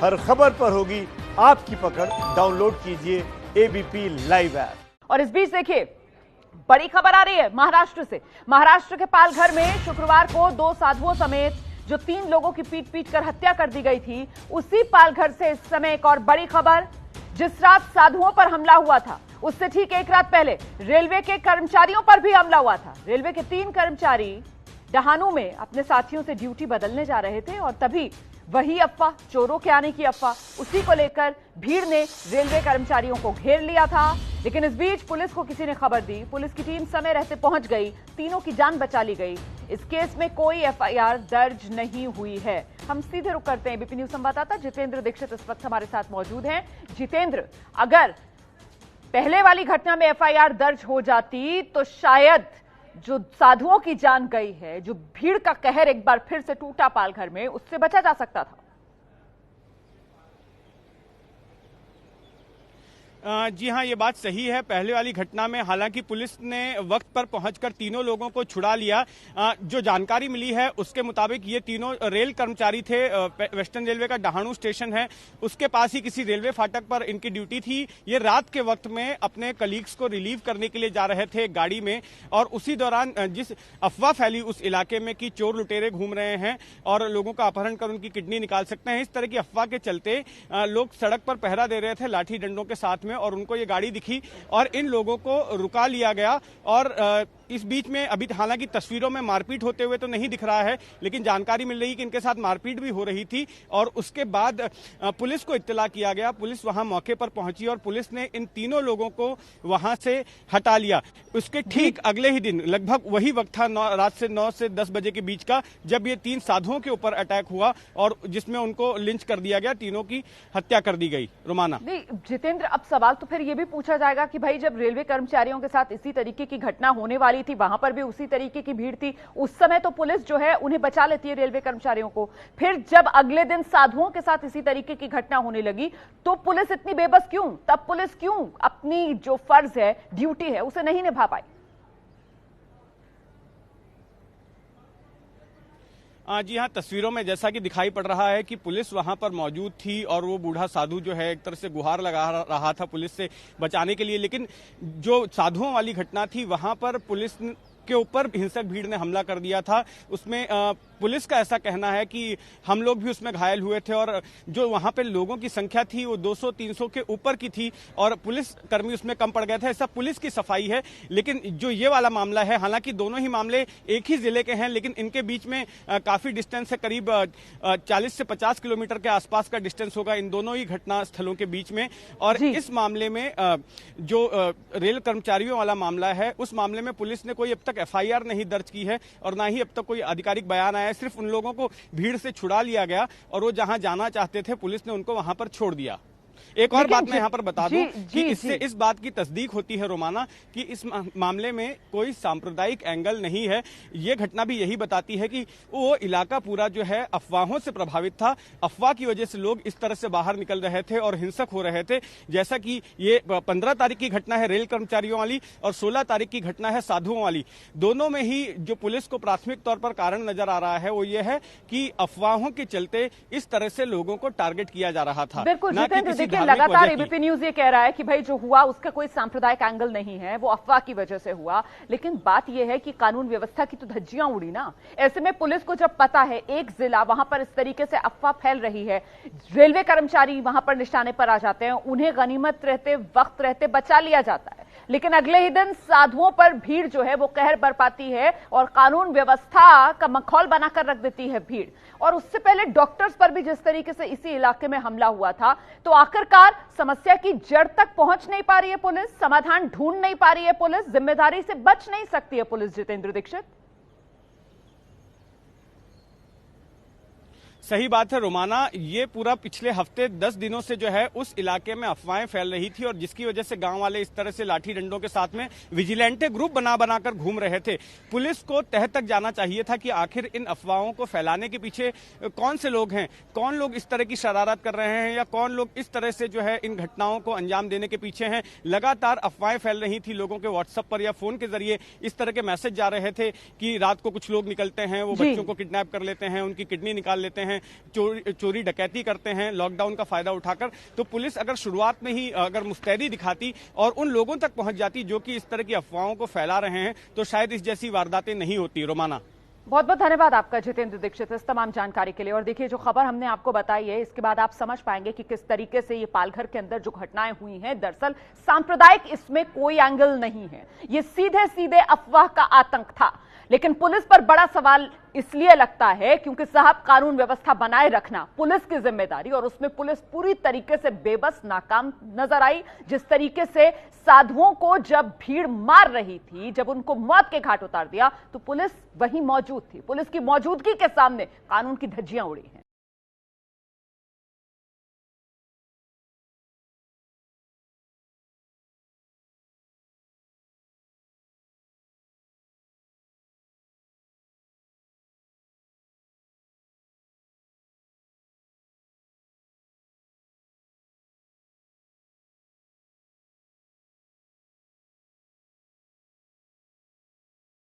हर खबर पर होगी आपकी पकड़। डाउनलोड कीजिए एबीपी लाइव ऐप। और इस बीच देखिए बड़ी खबर आ रही है महाराष्ट्र से। महाराष्ट्र के पालघर में शुक्रवार को 2 साधुओं समेत जो 3 लोगों की पीट कर हत्या कर दी गई थी, उसी पालघर से इस समय एक और बड़ी खबर। जिस रात साधुओं पर हमला हुआ था, उससे ठीक एक रात पहले रेलवे के कर्मचारियों पर भी हमला हुआ था। रेलवे के 3 कर्मचारी डहाणू में अपने साथियों से ड्यूटी बदलने जा रहे थे और तभी वही अफवाह, चोरों के आने की अफवाह, उसी को लेकर भीड़ ने रेलवे कर्मचारियों को घेर लिया था। लेकिन इस बीच पुलिस को किसी ने खबर दी, पुलिस की टीम समय रहते पहुंच गई, तीनों की जान बचा ली गई। इस केस में कोई एफआईआर दर्ज नहीं हुई है। हम सीधे रुक करते हैं। एबीपी न्यूज संवाददाता जितेंद्र दीक्षित इस वक्त हमारे साथ मौजूद हैं। जितेंद्र, अगर पहले वाली घटना में एफआईआर दर्ज हो जाती तो शायद जो साधुओं की जान गई है, जो भीड़ का कहर एक बार फिर से टूटा पालघर में, उससे बचा जा सकता था। जी हां, ये बात सही है। पहले वाली घटना में हालांकि पुलिस ने वक्त पर पहुंचकर तीनों लोगों को छुड़ा लिया। जो जानकारी मिली है उसके मुताबिक ये तीनों रेल कर्मचारी थे। वेस्टर्न रेलवे का डहाणू स्टेशन है, उसके पास ही किसी रेलवे फाटक पर इनकी ड्यूटी थी। ये रात के वक्त में अपने कलीग्स को रिलीव करने के लिए जा रहे थे गाड़ी में, और उसी दौरान जिस अफवाह फैली उस इलाके में कि चोर लुटेरे घूम रहे हैं और लोगों का अपहरण कर उनकी किडनी निकाल सकते हैं, इस तरह की अफवाह के चलते लोग सड़क पर पहरा दे रहे थे लाठी डंडों के साथ में, और उनको ये गाड़ी दिखी और इन लोगों को रुका लिया गया। और इस बीच में अभी हालांकि तस्वीरों में मारपीट होते हुए तो नहीं दिख रहा है, लेकिन जानकारी मिल रही है कि इनके साथ मारपीट भी हो रही थी। और उसके बाद पुलिस को इत्तला किया गया, पुलिस वहां मौके पर पहुंची और पुलिस ने इन तीनों लोगों को वहां से हटा लिया। उसके ठीक अगले ही दिन लगभग वही वक्त था, रात से 9 से 10 बजे के बीच का, जब ये 3 साधुओं के ऊपर अटैक हुआ और जिसमें उनको लिंच कर दिया गया, तीनों की हत्या कर दी गई। रोमाना, जितेंद्र, अब सवाल तो फिर ये भी पूछा जाएगा कि भाई जब रेलवे कर्मचारियों के साथ इसी तरीके की घटना होने वाली थी, वहां पर भी उसी तरीके की भीड़ थी, उस समय तो पुलिस जो है उन्हें बचा लेती है रेलवे कर्मचारियों को। फिर जब अगले दिन साधुओं के साथ इसी तरीके की घटना होने लगी तो पुलिस इतनी बेबस क्यों? तब पुलिस क्यों अपनी जो फर्ज है, ड्यूटी है, उसे नहीं निभा पाई? जी हाँ, तस्वीरों में जैसा कि दिखाई पड़ रहा है कि पुलिस वहां पर मौजूद थी और वो बूढ़ा साधु जो है एक तरह से गुहार लगा रहा था पुलिस से बचाने के लिए। लेकिन जो साधुओं वाली घटना थी वहां पर पुलिस के ऊपर हिंसक भीड़ ने हमला कर दिया था। उसमें पुलिस का ऐसा कहना है कि हम लोग भी उसमें घायल हुए थे और जो वहां पे लोगों की संख्या थी वो 200-300 के ऊपर की थी और पुलिस कर्मी उसमें कम पड़ गए थे, ऐसा पुलिस की सफाई है। लेकिन जो ये वाला मामला है, हालांकि दोनों ही मामले एक ही जिले के हैं, लेकिन इनके बीच में काफी डिस्टेंस है, करीब 40 से 50 किलोमीटर के आसपास का डिस्टेंस होगा इन दोनों ही घटना स्थलों के बीच में। और इस मामले में जो रेल कर्मचारियों वाला मामला है, उस मामले में पुलिस ने कोई अब तक एफआईआर नहीं दर्ज की है और ना ही अब तक कोई आधिकारिक बयान आया है। सिर्फ उन लोगों को भीड़ से छुड़ा लिया गया और वो जहां जाना चाहते थे पुलिस ने उनको वहां पर छोड़ दिया। एक और बात मैं यहाँ पर बता दूं कि इससे इस बात की तस्दीक होती है रोमाना कि इस मामले में कोई सांप्रदायिक एंगल नहीं है। ये घटना भी यही बताती है कि वो इलाका पूरा जो है अफवाहों से प्रभावित था। अफवाह की वजह से लोग इस तरह से बाहर निकल रहे थे और हिंसक हो रहे थे। जैसा कि ये 15 तारीख की घटना है रेल कर्मचारियों वाली और 16 तारीख की घटना है साधुओं वाली। दोनों में ही जो पुलिस को प्राथमिक तौर पर कारण नजर आ रहा है वो ये है कि अफवाहों के चलते इस तरह से लोगों को टारगेट किया जा रहा था। लगातार एबीपी न्यूज ये कह रहा है कि भाई जो हुआ उसका कोई सांप्रदायिक एंगल नहीं है, वो अफवाह की वजह से हुआ। लेकिन बात यह है कि कानून व्यवस्था की तो धज्जियां उड़ी ना। ऐसे में पुलिस को जब पता है एक जिला वहां पर इस तरीके से अफवाह फैल रही है, रेलवे कर्मचारी वहां पर निशाने पर आ जाते हैं, उन्हें गनीमत रहते वक्त रहते बचा लिया जाता है, लेकिन अगले ही दिन साधुओं पर भीड़ जो है वो कहर बरपाती है और कानून व्यवस्था का मखौल बनाकर रख देती है भीड़। और उससे पहले डॉक्टर्स पर भी जिस तरीके से इसी इलाके में हमला हुआ था, तो आखिरकार समस्या की जड़ तक पहुंच नहीं पा रही है पुलिस, समाधान ढूंढ नहीं पा रही है पुलिस, जिम्मेदारी से बच नहीं सकती है पुलिस। जितेंद्र दीक्षित, सही बात है रोमाना, ये पूरा पिछले हफ्ते 10 दिनों से जो है उस इलाके में अफवाहें फैल रही थी और जिसकी वजह से गांव वाले इस तरह से लाठी डंडों के साथ में विजिलेंटे ग्रुप बनाकर घूम रहे थे। पुलिस को तह तक जाना चाहिए था कि आखिर इन अफवाहों को फैलाने के पीछे कौन से लोग हैं, कौन लोग इस तरह की शरारत कर रहे हैं या कौन लोग इस तरह से जो है इन घटनाओं को अंजाम देने के पीछे हैं। लगातार अफवाहें फैल रही थी, लोगों के व्हाट्सएप पर या फोन के जरिए इस तरह के मैसेज जा रहे थे कि रात को कुछ लोग निकलते हैं, वो बच्चों को किडनैप कर लेते हैं, उनकी किडनी निकाल लेते हैं, हैं, चोरी डकैती करते हैं लॉकडाउन का फायदा उठाकर। तो पुलिस अगर शुरुआत में ही अगर मुस्तैदी दिखाती और उन लोगों तक पहुंच जाती जो कि इस तरह की अफवाहों को फैला रहे हैं, तो शायद इस जैसी वारदातें नहीं होती। रोमाना, बहुत बहुत धन्यवाद आपका जितेंद्र दीक्षित इस तमाम जानकारी के लिए। और देखिए, जो खबर हमने आपको बताई है, इसके बाद आप समझ पाएंगे कि किस तरीके से ये पालघर के अंदर जो घटनाएं हुई हैं, दरअसल सांप्रदायिक इसमें कोई एंगल नहीं है, ये सीधे सीधे अफवाह का आतंक था। लेकिन पुलिस पर बड़ा सवाल इसलिए लगता है क्योंकि साहब, कानून व्यवस्था बनाए रखना पुलिस की जिम्मेदारी, और उसमें पुलिस पूरी तरीके से बेबस, नाकाम नजर आई। जिस तरीके से साधुओं को जब भीड़ मार रही थी, जब उनको मौत के घाट उतार दिया, तो पुलिस वहीं मौजूद थी। पुलिस की मौजूदगी के सामने कानून की धज्जियां उड़ी हैं।